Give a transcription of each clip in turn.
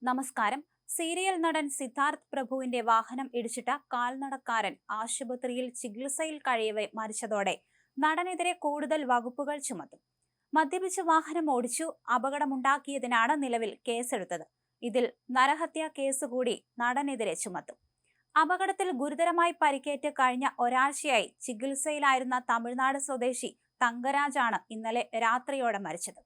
നമസ്കാരം. സീരിയൽ നടൻ സിദ്ധാർത്ഥ് പ്രഭുവിന്റെ വാഹനം ഇടിച്ചിട്ട കാൽനടക്കാരൻ ആശുപത്രിയിൽ ചികിത്സയിൽ കഴിയവെ മരിച്ചതോടെ നടനെതിരെ കൂടുതൽ വകുപ്പുകൾ ചുമത്തും. മദ്യപിച്ച് വാഹനം ഓടിച്ചു അപകടമുണ്ടാക്കിയതിനാണ് നിലവിൽ കേസെടുത്തത്. ഇതിൽ നരഹത്യാ കേസ് കൂടി നടനെതിരെ ചുമത്തും. അപകടത്തിൽ ഗുരുതരമായി പരിക്കേറ്റ് കഴിഞ്ഞ ഒരാഴ്ചയായി ചികിത്സയിലായിരുന്ന തമിഴ്നാട് സ്വദേശി തങ്കരാജാണ് ഇന്നലെ രാത്രിയോടെ മരിച്ചത്.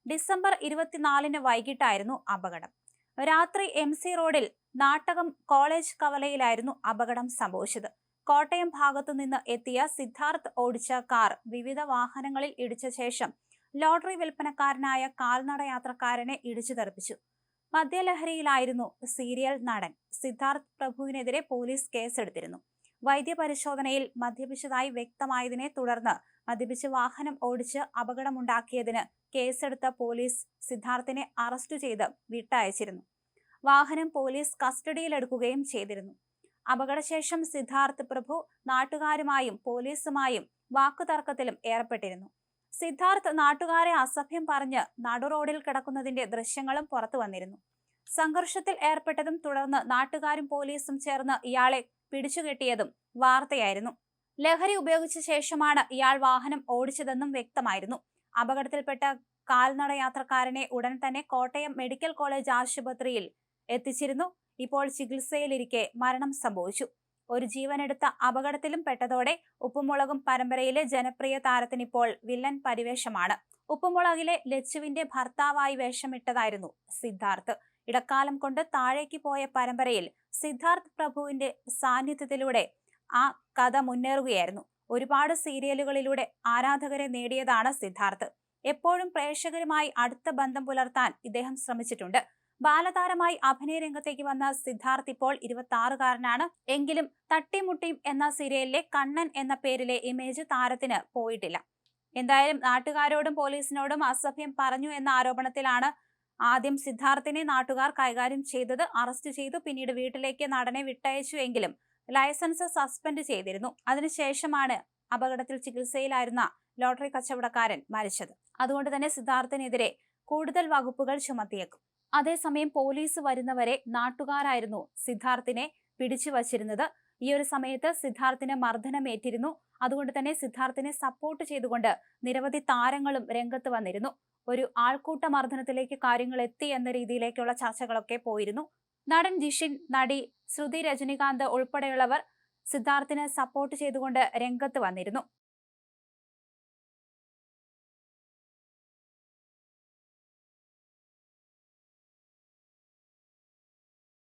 ഡിസംബർ 24 വൈകിട്ടായിരുന്നു അപകടം. രാത്രി MC റോഡിൽ നാട്ടകം കോളേജ് കവലയിലായിരുന്നു അപകടം സംഭവിച്ചത്. കോട്ടയം ഭാഗത്തു നിന്ന് എത്തിയ സിദ്ധാർത്ഥ് ഓടിച്ച കാർ വിവിധ വാഹനങ്ങളിൽ ഇടിച്ച ശേഷം ലോട്ടറി വിൽപ്പനക്കാരനായ കാൽനട യാത്രക്കാരനെ ഇടിച്ചു തെറിപ്പിച്ചു. മദ്യലഹരിയിലായിരുന്നു സീരിയൽ നടൻ. സിദ്ധാർത്ഥ് പ്രഭുവിനെതിരെ പോലീസ് കേസെടുത്തിരുന്നു. വൈദ്യപരിശോധനയിൽ മദ്യപിച്ചതായി വ്യക്തമായതിനെ തുടർന്ന് മദ്യപിച്ച് വാഹനം ഓടിച്ച് അപകടമുണ്ടാക്കിയതിന് കേസെടുത്ത പോലീസ് സിദ്ധാർത്ഥിനെ അറസ്റ്റ് ചെയ്ത് വിട്ടയച്ചിരുന്നു. വാഹനം പോലീസ് കസ്റ്റഡിയിലെടുക്കുകയും ചെയ്തിരുന്നു. അപകടശേഷം സിദ്ധാർത്ഥ് പ്രഭു നാട്ടുകാരുമായും പോലീസുമായും വാക്കുതർക്കത്തിലും ഏർപ്പെട്ടിരുന്നു. സിദ്ധാർത്ഥ് നാട്ടുകാരെ അസഭ്യം പറഞ്ഞ് നടുറോഡിൽ കിടക്കുന്നതിന്റെ ദൃശ്യങ്ങളും പുറത്തു വന്നിരുന്നു. സംഘർഷത്തിൽ ഏർപ്പെട്ടതും തുടർന്ന് നാട്ടുകാരും പോലീസും ചേർന്ന് ഇയാളെ പിടിച്ചുകെട്ടിയതും വാർത്തയായിരുന്നു. ലഹരി ഉപയോഗിച്ച ശേഷമാണ് ഇയാൾ വാഹനം ഓടിച്ചതെന്നും വ്യക്തമായിരുന്നു. അപകടത്തിൽപ്പെട്ട കാൽനട യാത്രക്കാരനെ ഉടൻ തന്നെ കോട്ടയം മെഡിക്കൽ കോളേജ് ആശുപത്രിയിൽ എത്തിച്ചിരുന്നു. ഇപ്പോൾ ചികിത്സയിലിരിക്കെ മരണം സംഭവിച്ചു. ഒരു ജീവനെടുത്ത അപകടത്തിലും പെട്ടതോടെ ഉപ്പുമുളകും പരമ്പരയിലെ ജനപ്രിയ താരത്തിനിപ്പോൾ വില്ലൻ പരിവേഷമാണ്. ഉപ്പുമുളകിലെ ലച്ചുവിന്റെ ഭർത്താവായി വേഷമിട്ടതായിരുന്നു സിദ്ധാർത്ഥ്. ഇടക്കാലം കൊണ്ട് താഴേക്ക് പോയ പരമ്പരയിൽ സിദ്ധാർത്ഥ് പ്രഭുവിന്റെ സാന്നിധ്യത്തിലൂടെ ആ കഥ മുന്നേറുകയായിരുന്നു. ഒരുപാട് സീരിയലുകളിലൂടെ ആരാധകരെ നേടിയതാണ് സിദ്ധാർത്ഥ്. എപ്പോഴും പ്രേക്ഷകരുമായി അടുത്ത ബന്ധം പുലർത്താൻ ഇദ്ദേഹം ശ്രമിച്ചിട്ടുണ്ട്. ബാലതാരമായി അഭിനയ രംഗത്തേക്ക് വന്ന സിദ്ധാർത്ഥ് ഇപ്പോൾ 26-കാരനാണ്. എങ്കിലും തട്ടിമുട്ടിയും എന്ന സീരിയലിലെ കണ്ണൻ എന്ന പേരിലെ ഇമേജ് താരത്തിന് പോയിട്ടില്ല. എന്തായാലും നാട്ടുകാരോടും പോലീസിനോടും അസഭ്യം പറഞ്ഞു എന്ന ആരോപണത്തിലാണ് ആദ്യം സിദ്ധാർത്ഥിനെ നാട്ടുകാർ കൈകാര്യം ചെയ്തത്. അറസ്റ്റ് ചെയ്തു. പിന്നീട് വീട്ടിലേക്ക് നടനെ വിട്ടയച്ചു. എങ്കിലും ലൈസൻസ് സസ്പെൻഡ് ചെയ്തിരുന്നു. അതിനുശേഷമാണ് അപകടത്തിൽ ചികിത്സയിലായിരുന്ന ലോട്ടറി കച്ചവടക്കാരൻ മരിച്ചത്. അതുകൊണ്ട് തന്നെ സിദ്ധാർത്ഥിനെതിരെ കൂടുതൽ വകുപ്പുകൾ ചുമത്തിയേക്കും. അതേസമയം പോലീസ് വരുന്നവരെ നാട്ടുകാരായിരുന്നു സിദ്ധാർത്ഥിനെ പിടിച്ചു വച്ചിരുന്നത്. ഈ ഒരു സമയത്ത് സിദ്ധാർത്ഥിന് മർദ്ദനമേറ്റിരുന്നു. അതുകൊണ്ട് തന്നെ സിദ്ധാർത്ഥിനെ സപ്പോർട്ട് ചെയ്തുകൊണ്ട് നിരവധി താരങ്ങളും രംഗത്ത് വന്നിരുന്നു. ഒരു ആൾക്കൂട്ട മർദ്ദനത്തിലേക്ക് കാര്യങ്ങൾ എത്തി എന്ന രീതിയിലേക്കുള്ള ചർച്ചകളൊക്കെ പോയിരുന്നു. നടൻ ജിഷിൻ, നടി ശ്രുതി രജനികാന്ത് ഉൾപ്പെടെയുള്ളവർ സിദ്ധാർത്ഥിനെ സപ്പോർട്ട് ചെയ്തുകൊണ്ട് രംഗത്ത് വന്നിരുന്നു.